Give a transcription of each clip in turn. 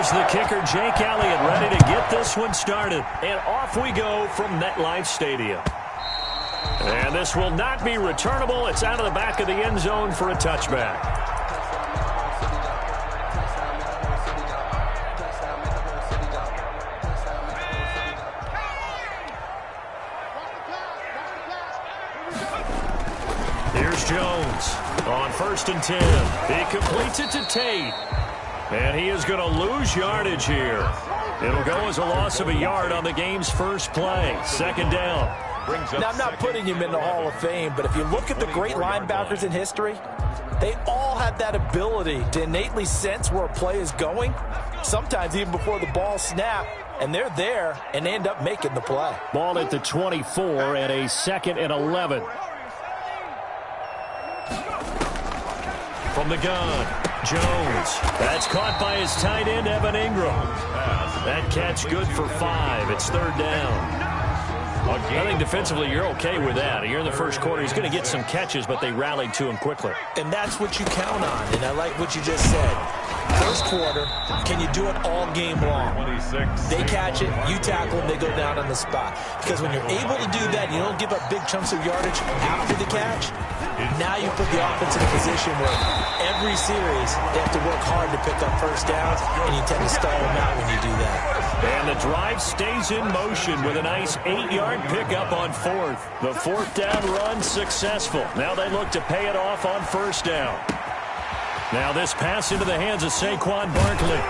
Here's the kicker, Jake Elliott, ready to get this one started. And off we go from MetLife Stadium. And this will not be returnable. It's out of the back of the end zone for a touchback. Here's Jones on 1st and 10. He completes it to Tate. And he is going to lose yardage here. It'll go as a loss of a yard on the game's first play. 2nd down. Now, I'm not putting him in the Hall of Fame, but if you look at the great linebackers in history, they all have that ability to innately sense where a play is going, sometimes even before the ball snaps, and they're there and end up making the play. Ball at the 24 and a 2nd and 11. From the gun, Jones. That's caught by his tight end, Evan Ingram. That catch good for 5. It's 3rd down. I think defensively you're okay with that. Here in the first quarter, he's going to get some catches, but they rallied to him quickly. And that's what you count on, and I like what you just said. First quarter, can you do it all game long? They catch it, you tackle them, they go down on the spot. Because when you're able to do that, you don't give up big chunks of yardage after the catch. Now you put the offense in a position where every series they have to work hard to pick up first downs, and you tend to stall them out when you do that. And the drive stays in motion with a nice 8-yard pickup on 4th. The 4th down run successful. Now they look to pay it off on 1st down. Now this pass into the hands of Saquon Barkley.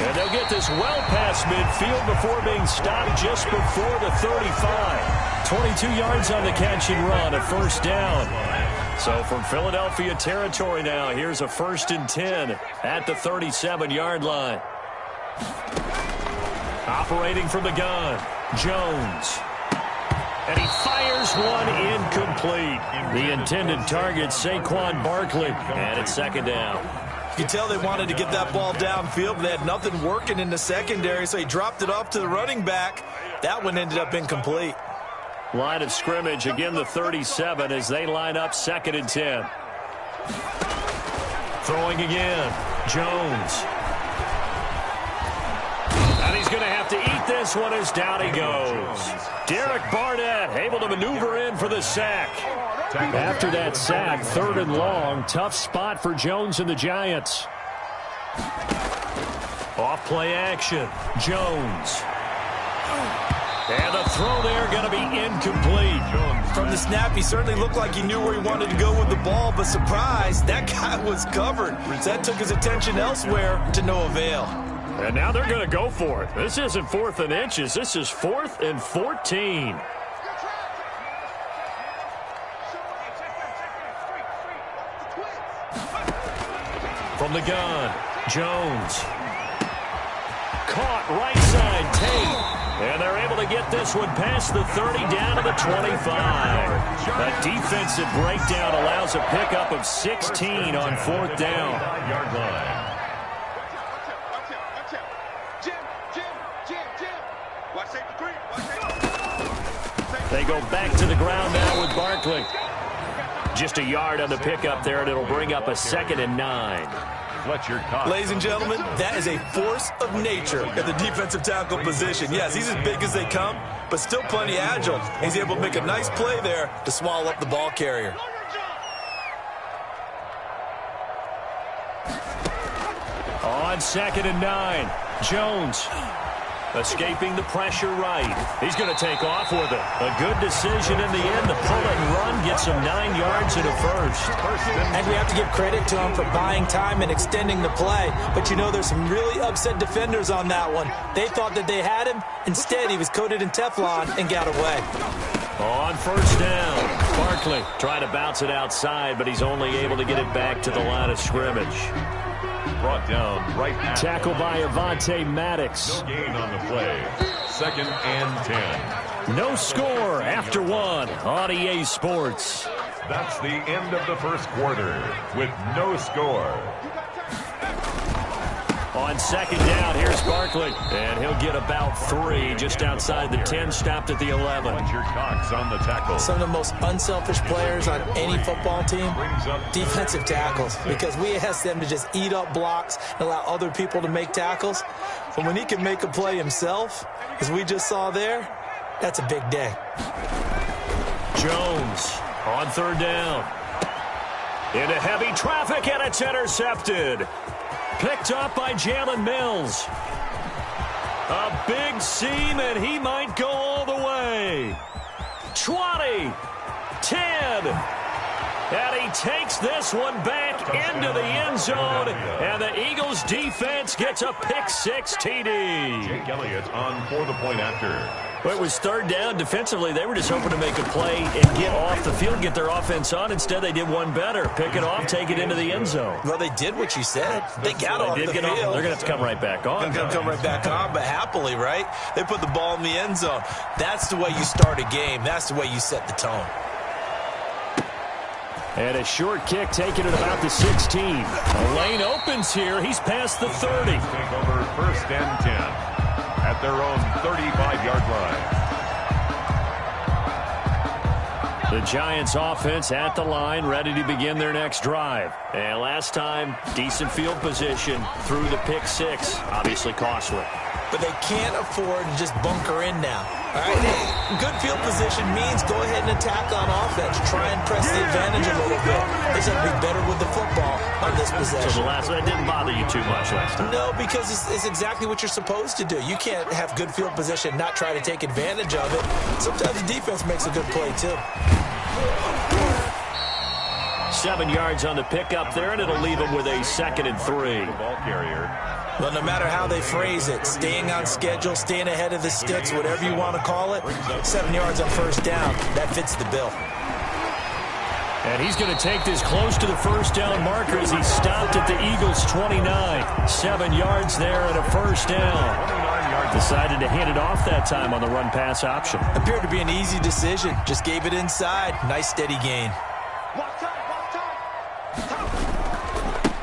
And they'll get this well past midfield before being stopped just before the 35. 22 yards on the catch and run, a 1st down. So from Philadelphia territory now, here's a 1st and 10 at the 37-yard line. Operating from the gun, Jones. And he fires one incomplete. The intended target, Saquon Barkley. And it's 2nd down. You can tell they wanted to get that ball downfield, but they had nothing working in the secondary, so he dropped it off to the running back. That one ended up incomplete. Line of scrimmage, again the 37 as they line up 2nd and 10. Throwing again, Jones. And he's going to have to eat this one as down he goes. Derek Barnett able to maneuver in for the sack. After that sack, 3rd and long, tough spot for Jones and the Giants. Off play action, Jones. And the throw there going to be incomplete. From the snap, he certainly looked like he knew where he wanted to go with the ball, but surprise, that guy was covered. So that took his attention elsewhere to no avail. And now they're going to go for it. This isn't 4th and inches. This is 4th and 14. From the gun, Jones. Caught right side, Tate. And they're able to get this one past the 30 down to the 25. That defensive breakdown allows a pickup of 16 on 4th down. They go back to the ground now with Barkley. Just a yard on the pickup there, and it'll bring up a 2nd and 9. Ladies and gentlemen, that is a force of nature at the defensive tackle position. Yes, he's as big as they come, but still plenty agile. He's able to make a nice play there to swallow up the ball carrier. On 2nd and 9, Jones escaping the pressure right. He's going to take off with it. A good decision in the end. The pull and run gets him 9 yards and a 1st. And we have to give credit to him for buying time and extending the play. But you know, there's some really upset defenders on that one. They thought that they had him. Instead, he was coated in Teflon and got away. On 1st down, Barkley trying to bounce it outside, but he's only able to get it back to the line of scrimmage. Brought down right at tackle by Avonte Maddox. No gain on the play. 2nd and 10. No score after 1 on EA Sports. That's the end of the first quarter with no score. On second down, here's Barkley. And he'll get about 3 just outside the 10, stopped at the 11. Cox on the tackle. Some of the most unselfish players on any football team, defensive tackles, because we ask them to just eat up blocks and allow other people to make tackles. But when he can make a play himself, as we just saw there, that's a big day. Jones on third down. Into heavy traffic, and it's intercepted. Picked up by Jalen Mills. A big seam, and he might go all the way. 20, 10, and he takes this one back into the end zone, and the Eagles defense gets a pick-6 TD. Jake Elliott on for the point after. Well, it was third down. Defensively, they were just hoping to make a play and get off the field, get their offense on. Instead, they did one better. Pick it off, take it into the end zone. Well, they did what you said. They got off the field. They're going to have to come right back on. They're going to come right back on, but happily, right? They put the ball in the end zone. That's the way you start a game. That's the way you set the tone. And a short kick taken at about the 16. A lane opens here. He's past the 30. Take over first and 10. At their own 35-yard line. The Giants offense at the line, ready to begin their next drive. And last time, decent field position through the pick-6. Obviously costly. But they can't afford to just bunker in now. All right, good field position means go ahead and attack on offense. Try and press the advantage a little bit. They just have to be better with the football on this possession. So the last one didn't bother you too much last time? No, because it's exactly what you're supposed to do. You can't have good field position and not try to take advantage of it. Sometimes the defense makes a good play, too. 7 yards on the pickup there, and it'll leave them with a 2nd and 3. Ball carrier. Well, no matter how they phrase it, staying on schedule, staying ahead of the sticks, whatever you want to call it, 7 yards on first down, that fits the bill. And he's going to take this close to the first down marker as he stopped at the Eagles' 29. 7 yards there and a first down. Decided to hand it off that time on the run-pass option. Appeared to be an easy decision. Just gave it inside. Nice steady gain.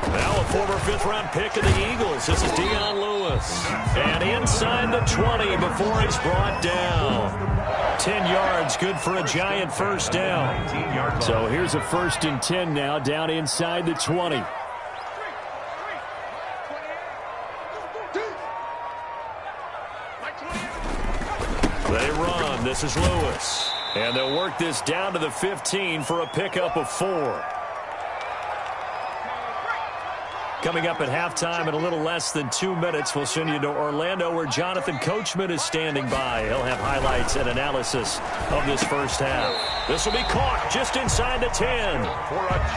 Now a former 5th-round pick of the Eagles. This is Dion Lewis. And inside the 20 before he's brought down. 10 yards, good for a Giant first down. So here's a 1st and 10 now, down inside the 20. They run. This is Lewis. And they'll work this down to the 15 for a pickup of 4. Coming up at halftime in a little less than 2 minutes, we'll send you to Orlando where Jonathan Coachman is standing by. He'll have highlights and analysis of this first half. This will be caught just inside the 10.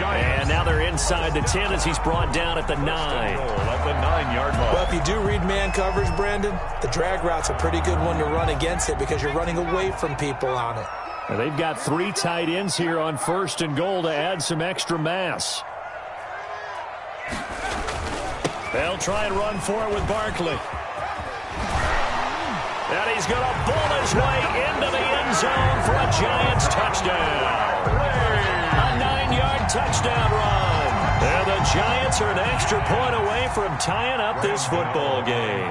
And now they're inside the 10 as he's brought down at the 9. At the 9-yard line. Well, if you do read man coverage, Brandon, the drag route's a pretty good one to run against it because you're running away from people on it. Now they've got 3 tight ends here on 1st and goal to add some extra mass. They'll try and run for it with Barkley. And he's going to bull his way into the end zone for a Giants touchdown. A 9-yard touchdown run. And the Giants are an extra point away from tying up this football game.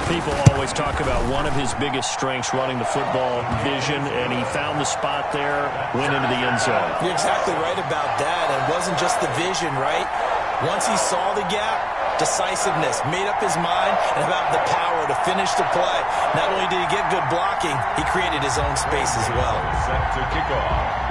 People always talk about one of his biggest strengths running the football, vision, and he found the spot there, went into the end zone. You're exactly right about that. It wasn't just the vision, right? Once he saw the gap, decisiveness, made up his mind, and about the power to finish the play. Not only did he get good blocking, he created his own space as well. Set to kick off.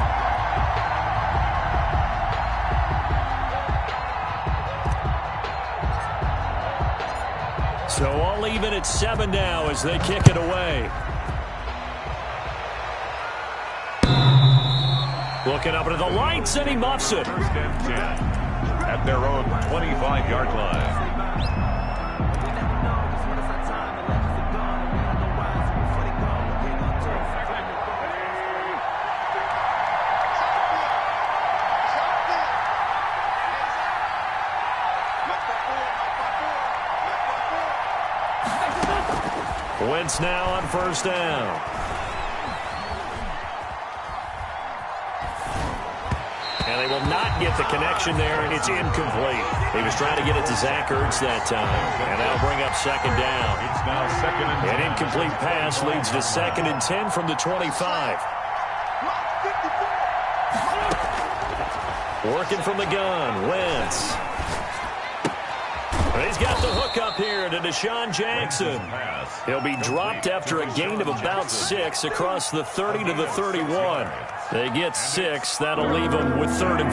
So all even at 7 now as they kick it away. Looking up into the lights, and he muffs it. 1st and 10. At their own 25-yard line. Wentz now on 1st down. And they will not get the connection there, and it's incomplete. He was trying to get it to Zach Ertz that time. And that'll bring up second down. It's now 2nd and 10. An incomplete pass leads to 2nd and 10 from the 25. Working from the gun, Wentz. He's got the hook up here to Deshaun Jackson. He'll be dropped after a gain of about 6 across the 30 to the 31. They get 6. That'll leave them with 3rd and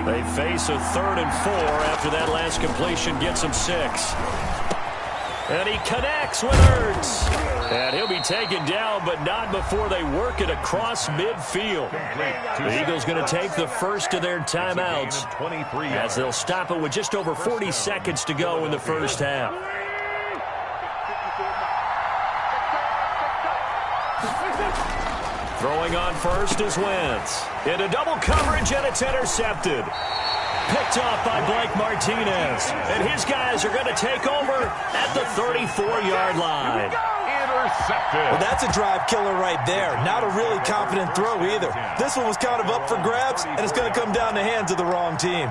4. They face a 3rd and 4 after that last completion gets them 6. And he connects with Ertz. And he'll be taken down, but not before they work it across midfield. The Eagles going to take the first of their timeouts as they'll stop it with just over 40 seconds to go in the first half. Throwing on first is Wentz. Into double coverage, and it's intercepted. Picked off by Blake Martinez. And his guys are going to take over at the 34-yard line. Intercepted. Well, that's a drive killer right there. Not a really confident throw either. This one was kind of up for grabs, and it's going to come down the hands of the wrong team.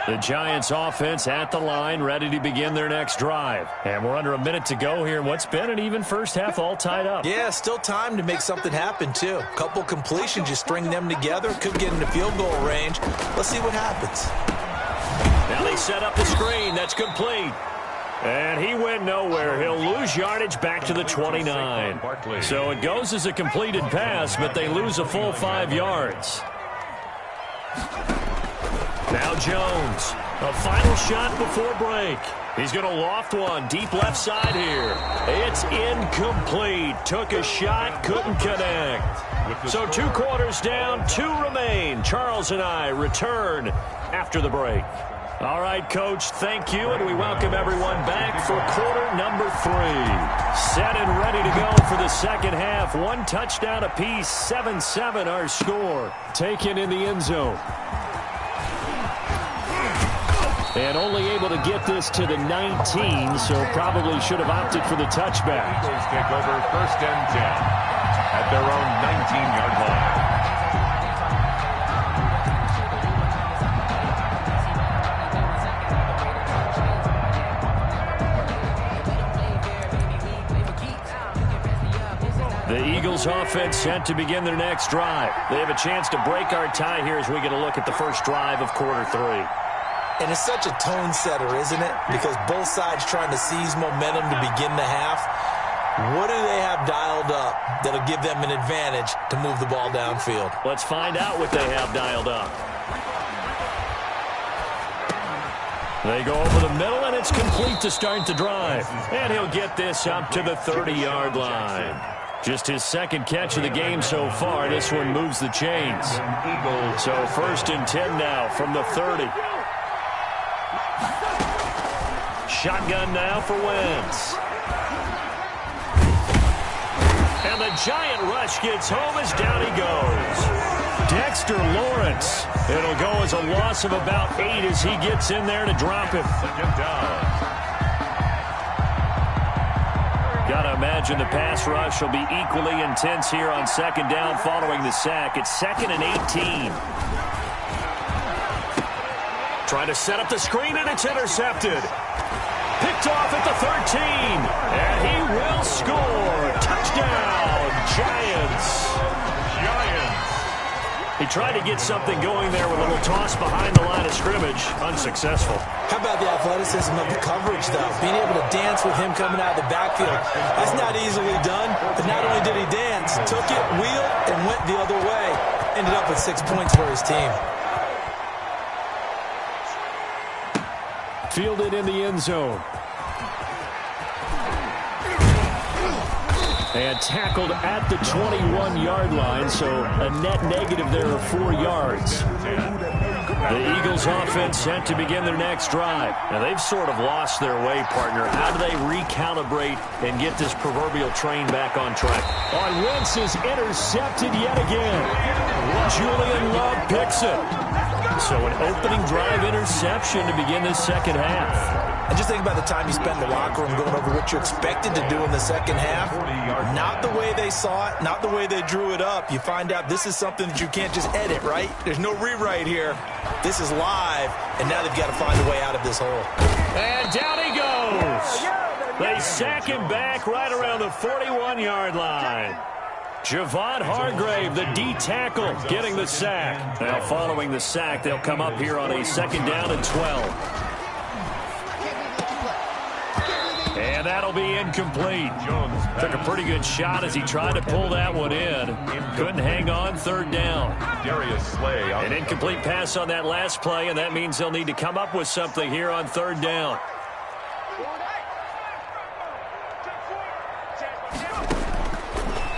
The Giants offense at the line, ready to begin their next drive. And we're under a minute to go here in what's been an even first half, all tied up. Yeah, still time to make something happen, too. A couple completions, you string them together, could get into field goal range. Let's see what happens. Now they set up the screen. That's complete. And he went nowhere. He'll lose yardage back to the 29. So it goes as a completed pass, but they lose a full 5 yards. Now Jones, a final shot before break. He's going to loft one deep left side here. It's incomplete. Took a shot, couldn't connect. So 2 quarters down, 2 remain. Charles and I return after the break. All right, Coach, thank you, and we welcome everyone back for quarter number 3. Set and ready to go for the second half. 1 touchdown apiece, 7-7 our score. Taken in the end zone. And only able to get this to the 19, so probably should have opted for the touchback. Eagles take over 1st and 10 at their own 19-yard line. The Eagles offense set to begin their next drive. They have a chance to break our tie here as we get a look at the first drive of quarter 3. And it's such a tone setter, isn't it? Because both sides trying to seize momentum to begin the half. What do they have dialed up that'll give them an advantage to move the ball downfield? Let's find out what they have dialed up. They go over the middle, and it's complete to start the drive. And he'll get this up to the 30-yard line. Just his 2nd catch of the game so far. This one moves the chains. So 1st and 10 now from the 30. Shotgun now for Wentz. And the giant rush gets home as down he goes. Dexter Lawrence. It'll go as a loss of about 8 as he gets in there to drop him. 2nd down. Got to imagine the pass rush will be equally intense here on 2nd down following the sack. It's 2nd and 18. Trying to set up the screen, and it's intercepted. Picked off at the 13. And he will score. Touchdown, Giants. He tried to get something going there with a little toss behind the line of scrimmage. Unsuccessful. How about the athleticism of the coverage, though? Being able to dance with him coming out of the backfield. That's not easily done. But not only did he dance, took it, wheeled, and went the other way. Ended up with 6 points for his team. Fielded in the end zone. And tackled at the 21-yard line, so a net negative there of 4 yards. The Eagles offense set to begin their next drive. Now, they've sort of lost their way, partner. How do they recalibrate and get this proverbial train back on track? On Wentz is intercepted yet again. Julian Love picks it. So an opening drive interception to begin this second half. And just think about the time you spent in the locker room going over what you expected to do in the second half. Not the way they saw it, not the way they drew it up. You find out this is something that you can't just edit, right? There's no rewrite here. This is live, and now they've got to find a way out of this hole. And down he goes. They sack him back right around the 41-yard line. Javon Hargrave, the D tackle, getting the sack. Now following the sack, they'll come up here on a 2nd down and 12. And that'll be incomplete. Jones took a pretty good shot as he tried to pull that one in. Couldn't hang on, 3rd down. Darius Slay. An incomplete pass on that last play, and that means they'll need to come up with something here on 3rd down.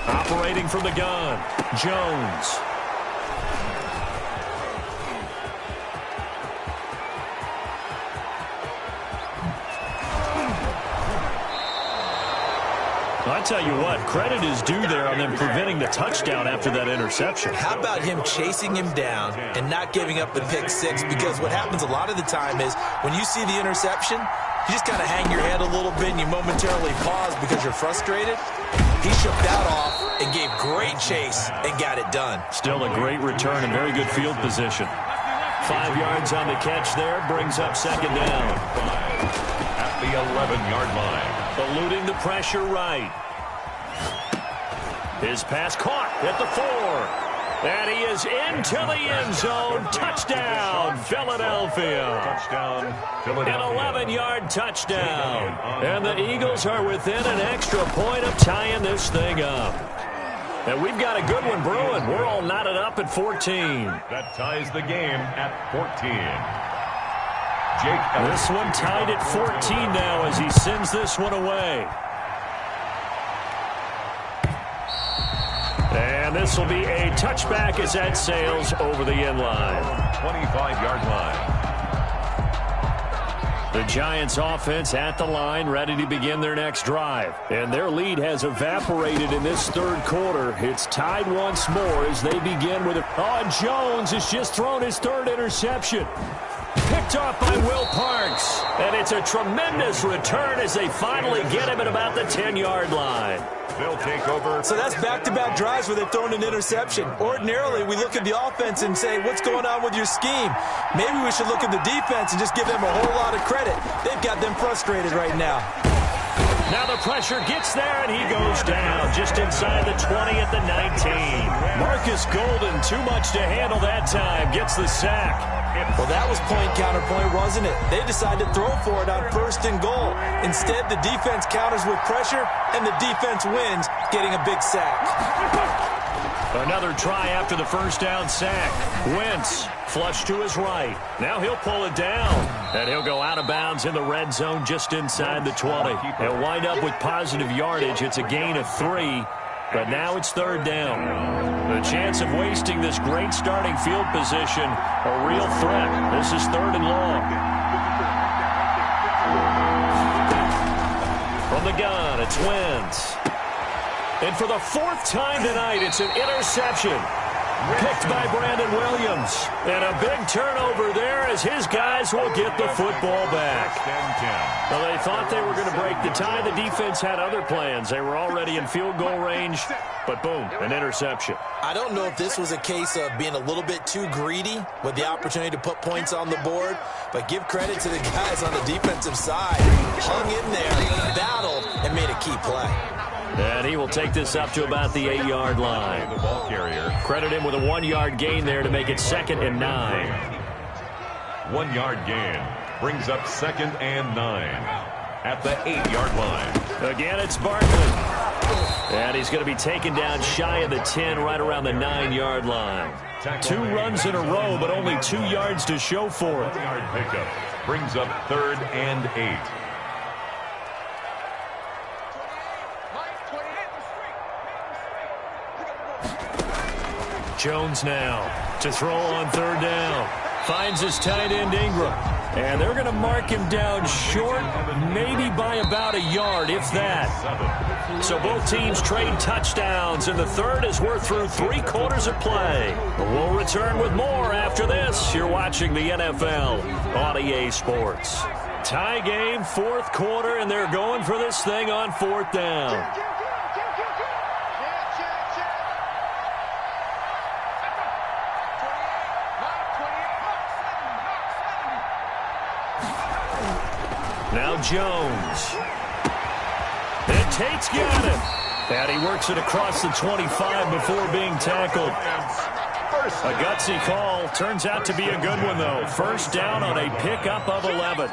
Operating from the gun, Jones. I tell you what, credit is due there on them preventing the touchdown after that interception. How about him chasing him down and not giving up the pick six? Because what happens a lot of the time is when you see the interception, you just kind of hang your head a little bit and you momentarily pause because you're frustrated. He shook that off and gave great chase and got it done. Still a great return and very good field position. 5 yards on the catch there, brings up 2nd down. At the 11-yard line. Eluding the pressure right. His pass caught at the 4. And he is into the end zone. Touchdown, Philadelphia. Touchdown, Philadelphia. An 11-yard touchdown. And the Eagles are within an extra point of tying this thing up. And we've got a good one brewing. We're all knotted up at 14. That ties the game at 14. This one tied at 14 now as he sends this one away. And this will be a touchback as that sails over the end line. 25-yard line. The Giants offense at the line, ready to begin their next drive. And their lead has evaporated in this 3rd quarter. It's tied once more as they begin with it. Oh, Jones has just thrown his 3rd interception. Picked off by Will Parks. And it's a tremendous return as they finally get him at about the 10-yard line. They'll take over. So that's back-to-back drives where they've thrown an interception. Ordinarily, we look at the offense and say, what's going on with your scheme? Maybe we should look at the defense and just give them a whole lot of credit. They've got them frustrated right now. Now the pressure gets there, and he goes down just inside the 20 at the 19. Marcus Golden, too much to handle that time, gets the sack. Well, that was point-counterpoint, wasn't it? They decided to throw for it on 1st and goal. Instead, the defense counters with pressure, and the defense wins, getting a big sack. Another try after the 1st down sack. Wentz flush to his right. Now he'll pull it down, and he'll go out of bounds in the red zone just inside the 20. He'll wind up with positive yardage. It's a gain of 3, but now it's 3rd down. The chance of wasting this great starting field position, a real threat. This is 3rd and long. From the gun, it's Wentz. And for the 4th time tonight, it's an interception. Picked by Brandon Williams. And a big turnover there as his guys will get the football back. Well, they thought they were going to break the tie. The defense had other plans. They were already in field goal range, but boom, an interception. I don't know if this was a case of being a little bit too greedy with the opportunity to put points on the board, but give credit to the guys on the defensive side. Hung in there, battled, and made a key play. And he will take this up to about the 8-yard line. The ball carrier. Credit him with a 1-yard gain there to make it 2nd and 9. 1-yard gain brings up 2nd and 9 at the 8-yard line. Again, it's Barkley. And he's going to be taken down shy of the 10, right around the 9-yard line. 2 runs in a row, but only 2 yards to show for it. 1-yard pickup brings up 3rd and 8. Jones now to throw on 3rd down. Finds his tight end Ingram. And they're going to mark him down short, maybe by about a yard, if that. So both teams trade touchdowns, and the 3rd as we're through 3 quarters of play. We'll return with more after this. You're watching the NFL on EA Sports. Tie game, fourth quarter, and they're going for this thing on fourth down. Now Jones. And Tate's got him. And he works it across the 25 before being tackled. A gutsy call. Turns out to be a good one, though. First down on a pickup of 11.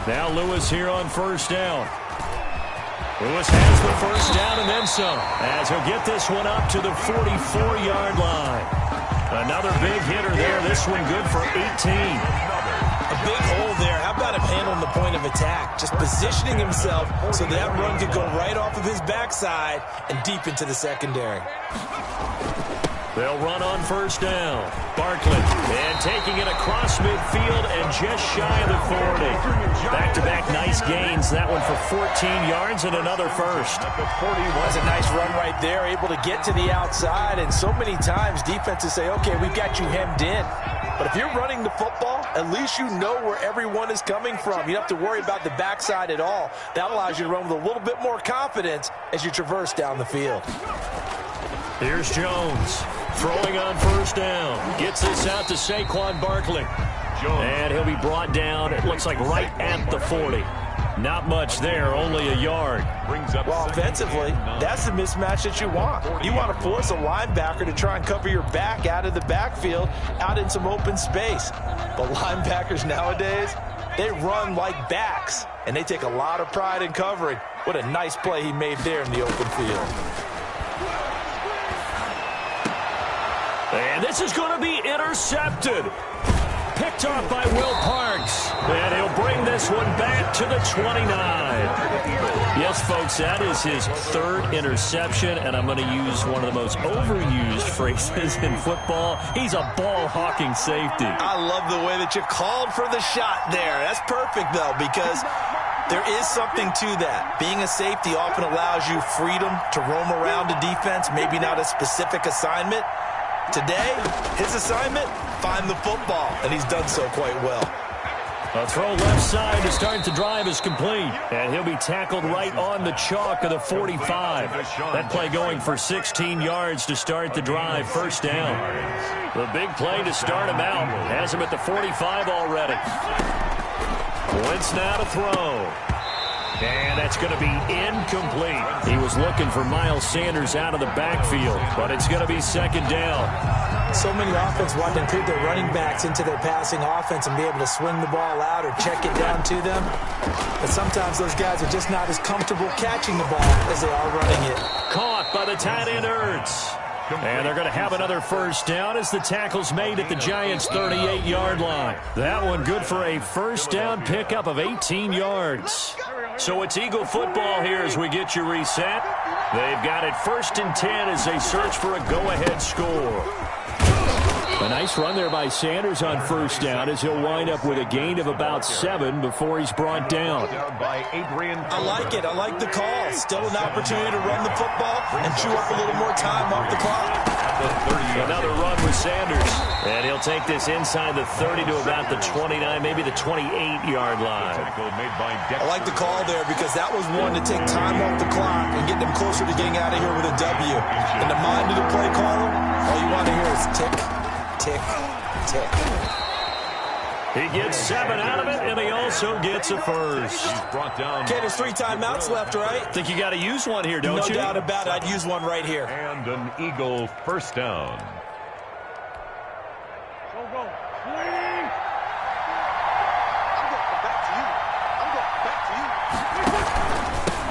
Now Lewis here on first down. Lewis has the first down and then some, as he'll get this one up to the 44-yard line. Another big hitter there. This one good for 18. A big hole there. How about him handling the point of attack? Just positioning himself so that run could go right off of his backside and deep into the secondary. They'll run on first down. Barkley, and taking it across midfield and just shy of the 40. Back-to-back nice gains. That one for 14 yards and another first. That's a nice run right there, able to get to the outside. And so many times defenses say, okay, we've got you hemmed in. But if you're running the football, at least you know where everyone is coming from. You don't have to worry about the backside at all. That allows you to run with a little bit more confidence as you traverse down the field. Here's Jones. Throwing on first down. Gets this out to Saquon Barkley. And he'll be brought down, it looks like, right at the 40. Not much there, only a yard. Well, offensively, that's the mismatch that you want. You want to force a linebacker to try and cover your back out of the backfield, out in some open space. But linebackers nowadays, they run like backs, and they take a lot of pride in covering. What a nice play he made there in the open field. And this is going to be intercepted. Picked off by Will Parks. And he'll bring this one back to the 29. Yes, folks, that is his third interception, and I'm going to use one of the most overused phrases in football. He's a ball-hawking safety. I love the way that you called for the shot there. That's perfect, though, because there is something to that. Being a safety often allows you freedom to roam around the defense, maybe not a specific assignment. Today, his assignment, find the football, and he's done so quite well. A throw left side to start the drive is complete, and he'll be tackled right on the chalk of the 45. That play going for 16 yards to start the drive, first down. The big play to start him out has him at the 45 already. Wentz now to throw. And that's going to be incomplete. He was looking for Miles Sanders out of the backfield, but it's going to be second down. So many offenses want to include their running backs into their passing offense and be able to swing the ball out or check it down to them. But sometimes those guys are just not as comfortable catching the ball as they are running it. Caught by the tight end Ertz. And they're going to have another first down as the tackle's made at the Giants' 38-yard line. That one good for a first down pickup of 18 yards. So it's Eagle football here as we get you reset. They've got it 1st and 10 as they search for a go-ahead score. A nice run there by Sanders on first down as he'll wind up with a gain of about 7 before he's brought down. I like it. I like the call. Still an opportunity to run the football and chew up a little more time off the clock. Another run with Sanders. And he'll take this inside the 30 to about the 29, maybe the 28-yard line. I like the call there because that was one to take time off the clock and get them closer to getting out of here with a W. In the mind of the play caller, all you want to hear is tick, tick, tick. He gets 7 out of it, and he also gets a first. Okay, there's 3 timeouts left, right? Think you got to use one here, don't you? No doubt about it. I'd use one right here. And an Eagle first down.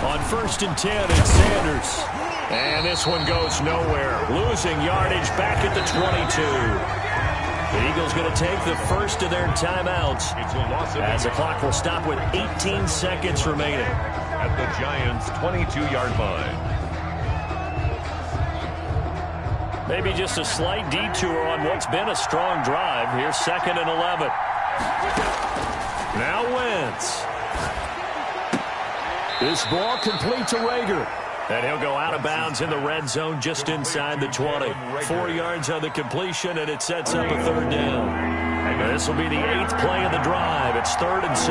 On 1st and 10, it's Sanders. And this one goes nowhere. Losing yardage back at the 22. The Eagles going to take the first of their timeouts as the clock will stop with 18 seconds remaining. At the Giants' 22-yard line. Maybe just a slight detour on what's been a strong drive. Here's 2nd and 11. Now Wentz. This ball complete to Rager. And he'll go out of bounds in the red zone just inside the 20. 4 yards on the completion, and it sets up a 3rd down. And This will be the 8th play of the drive. It's 3rd and 7.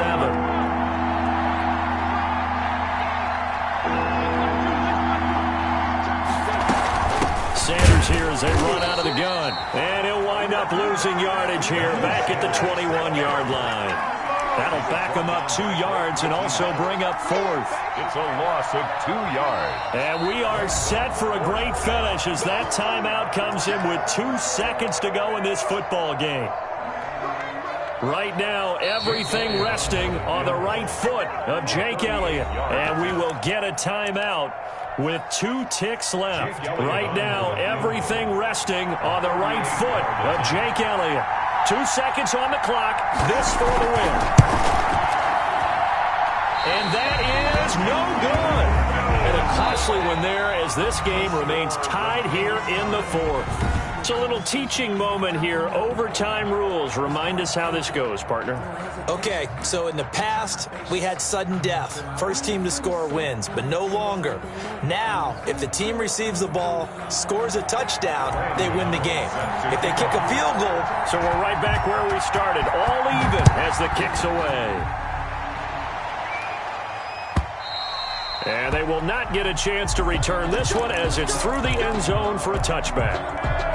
Sanders here as they run out of the gun. And he'll wind up losing yardage here back at the 21-yard line. That'll back him up 2 yards and also bring up 4th. It's a loss of 2 yards. And we are set for a great finish as that timeout comes in with 2 seconds to go in this football game. Right now, everything resting on the right foot of Jake Elliott. And we will get a timeout with 2 ticks left. Right now, everything resting on the right foot of Jake Elliott. 2 seconds on the clock. This for the win. And that is no good. And a costly one there as this game remains tied here in the 4th. It's a little teaching moment here. Overtime rules. Remind us how this goes, partner. Okay, so in the past, we had sudden death. First team to score wins, but no longer. Now, if the team receives the ball, scores a touchdown, they win the game. If they kick a field goal... So we're right back where we started, all even as the kick's away. And they will not get a chance to return this one as it's through the end zone for a touchback.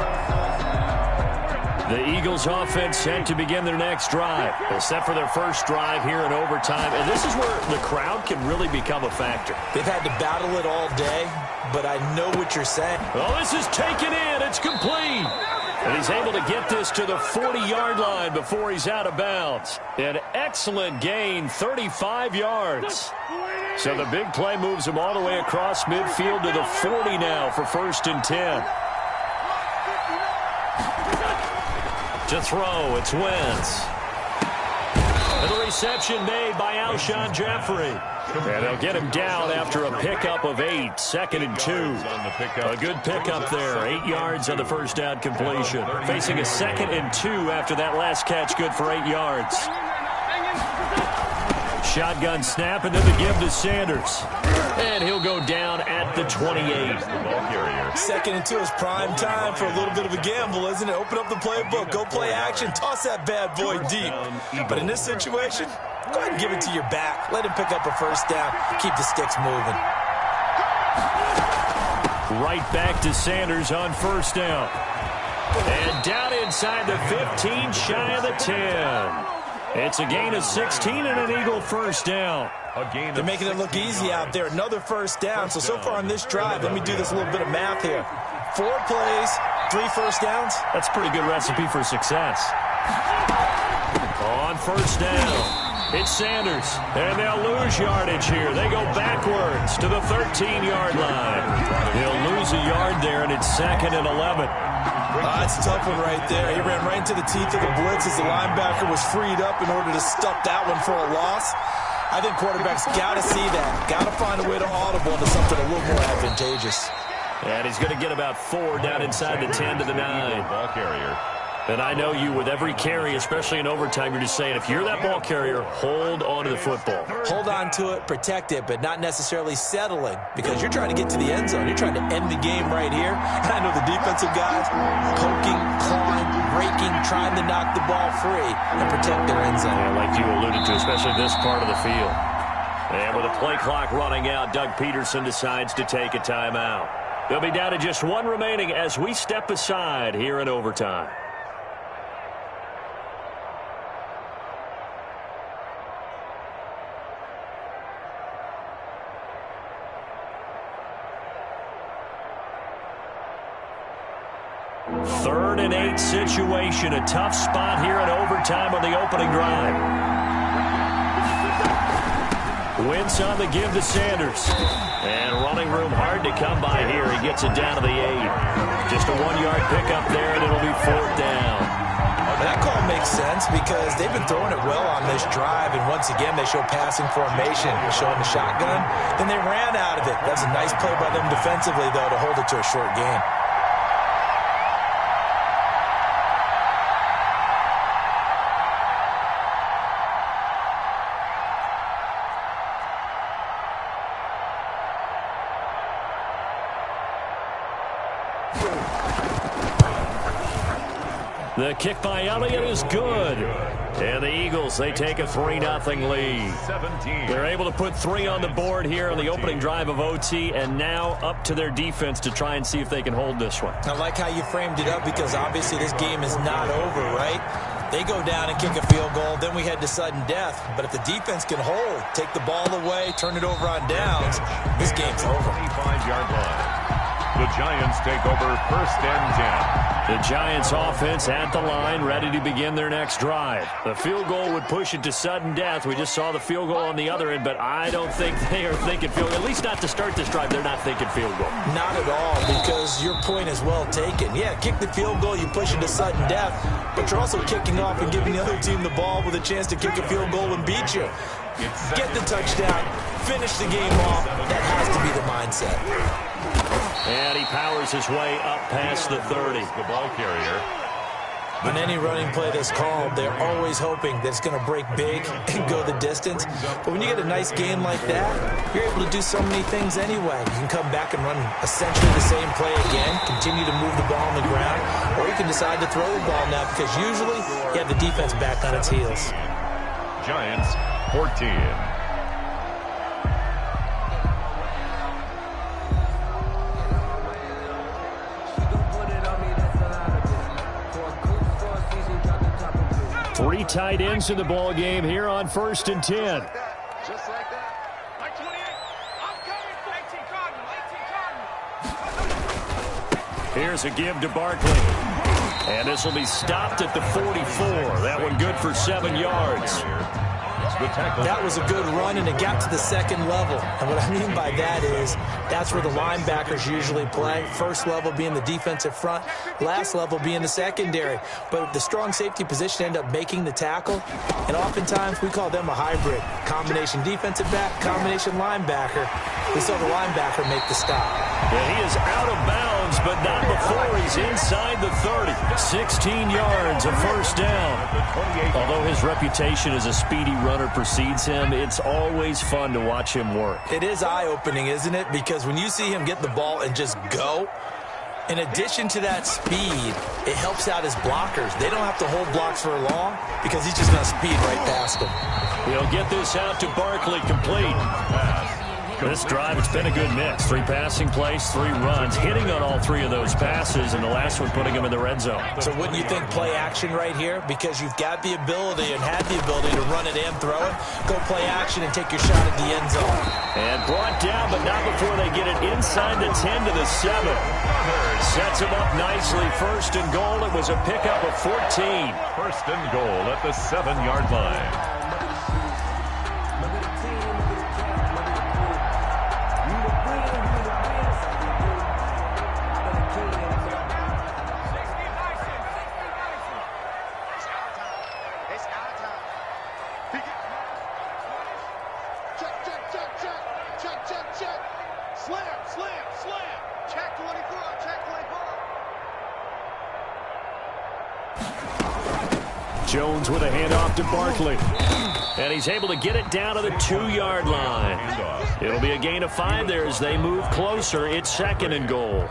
The Eagles offense set to begin their next drive. They're set for their first drive here in overtime. And this is where the crowd can really become a factor. They've had to battle it all day, but I know what you're saying. Well, this is taken in. It's complete. And he's able to get this to the 40-yard line before he's out of bounds. An excellent gain, 35 yards. So the big play moves him all the way across midfield to the 40 now for 1st and 10. To throw, it's Wentz. And the reception made by Alshon Jeffrey. And they'll get him down after a pickup of 8, 2nd and 2. A good pickup there, 8 yards on the first down completion. Facing a 2nd and 2 after that last catch, good for 8 yards. Shotgun snap and then the give to Sanders. And he'll go down at the 28. 2nd and 2 is prime time for a little bit of a gamble, isn't it? Open up the playbook, go play action, toss that bad boy deep. But in this situation, go ahead and give it to your back. Let him pick up a first down. Keep the sticks moving. Right back to Sanders on first down. And down inside the 15, shy of the 10. It's a gain of 16 and an Eagle first down. They're making it look easy out there. Another first down. So far on this drive, let me do this little bit of math here. 4 plays, 3 first downs. That's a pretty good recipe for success. On first down, it's Sanders. And they'll lose yardage here. They go backwards to the 13-yard line. They'll lose a yard there, and it's 2nd and 11. That's a tough one right there. He ran right into the teeth of the blitz as the linebacker was freed up in order to stuff that one for a loss. I think quarterbacks got to see that. Got to find a way to audible into something a little more advantageous. And he's going to get about 4 down inside the 10 to the 9. Ball carrier. And I know you, with every carry, especially in overtime, you're just saying, if you're that ball carrier, hold on to the football. Hold on to it, protect it, but not necessarily settling, because you're trying to get to the end zone. You're trying to end the game right here. And I know the defensive guys poking, clawing, raking, trying to knock the ball free and protect their end zone. Yeah, like you alluded to, especially this part of the field. And with the play clock running out, Doug Peterson decides to take a timeout. They'll be down to just 1 remaining as we step aside here in overtime. Third and 8 situation. A tough spot here in overtime on the opening drive. Wentz on the give to Sanders. And running room hard to come by here. He gets it down to the 8. Just a 1-yard pickup there, and it'll be 4th down. That call makes sense because they've been throwing it well on this drive, and once again they show passing formation, showing the shotgun. Then they ran out of it. That's a nice play by them defensively, though, to hold it to a short gain. The kick by Elliott is good. And the Eagles, they take a 3-0 lead. They're able to put 3 on the board here on the opening drive of OT, and now up to their defense to try and see if they can hold this one. I like how you framed it up because obviously this game is not over, right? They go down and kick a field goal, then we head to sudden death. But if the defense can hold, take the ball away, turn it over on downs, this game's over. 25-yard line. The Giants take over 1st and 10. The Giants offense at the line, ready to begin their next drive. The field goal would push it to sudden death. We just saw the field goal on the other end, but I don't think they are thinking field goal. At least not to start this drive. They're not thinking field goal. Not at all, because your point is well taken. Yeah, kick the field goal, you push it to sudden death, but you're also kicking off and giving the other team the ball with a chance to kick a field goal and beat you. Get the touchdown, finish the game off. That has to be the mindset. And he powers his way up past the 30. The ball carrier. On any running play that's called, they're always hoping that it's going to break big and go the distance. But when you get a nice game like that, you're able to do so many things anyway. You can come back and run essentially the same play again, continue to move the ball on the ground, or you can decide to throw the ball now because usually you have the defense back on its heels. Giants 14. 3 tight ends in the ball game here on 1st and 10. Just like that. 28. I'm coming. 18 Cardinal. Here's a give to Barkley. And this will be stopped at the 44. That one good for 7 yards. That was a good run, and it got to the second level. And what I mean by that is that's where the linebackers usually play. First level being the defensive front, last level being the secondary. But the strong safety position end up making the tackle, and oftentimes we call them a hybrid. Combination defensive back, combination linebacker. We saw the linebacker make the stop. Yeah, he is out of bounds, but not before he's inside the 30. 16 yards, a 1st down. Although his reputation as a speedy runner precedes him, it's always fun to watch him work. It is eye-opening, isn't it? Because when you see him get the ball and just go, in addition to that speed, it helps out his blockers. They don't have to hold blocks for long because he's just going to speed right past them. He'll get this out to Barkley, complete. This drive, it's been a good mix. 3 passing plays, 3 runs, hitting on all 3 of those passes, and the last one putting him in the red zone. So wouldn't you think play action right here? Because you've got the ability and had the ability to run it and throw it. Go play action and take your shot at the end zone. And brought down, but not before they get it inside the 10 to the 7. Sets him up nicely. 1st and goal. It was a pickup of 14. 1st and goal at the 7-yard line. Jones with a handoff to Barkley. And he's able to get it down to the 2-yard line. It'll be a gain of 5 there as they move closer. It's 2nd and goal.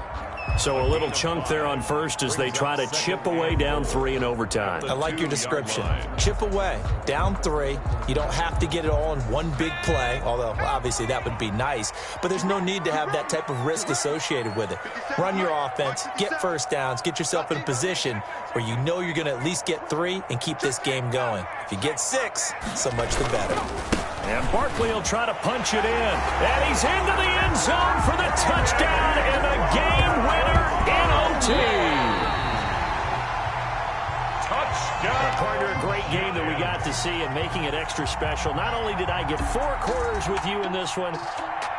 So a little chunk there on 1st as they try to chip away down 3 in overtime. I like your description. Chip away, down 3. You don't have to get it all in one big play, although obviously that would be nice. But there's no need to have that type of risk associated with it. Run your offense, get 1st downs, get yourself in a position where you know you're going to at least get 3 and keep this game going. If you get 6, so much the better. And Barkley will try to punch it in. And he's into the end zone for the touchdown and a game winner in OT. Touchdown. Partner, a great game that we got to see and making it extra special. Not only did I get 4 quarters with you in this one,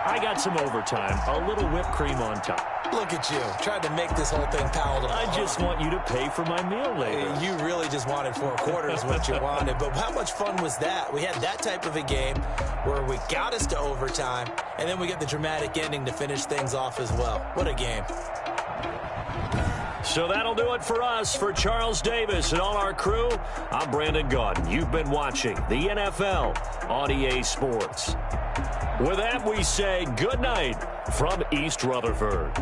I got some overtime, a little whipped cream on top. Look at you, trying to make this whole thing palatable. I just want you to pay for my meal later. You really just wanted 4 quarters, what you wanted. But how much fun was that? We had that type of a game where we got us to overtime, and then we get the dramatic ending to finish things off as well. What a game. So that'll do it for us. For Charles Davis and all our crew, I'm Brandon Gaudin. You've been watching the NFL on EA Sports. With that, we say good night from East Rutherford.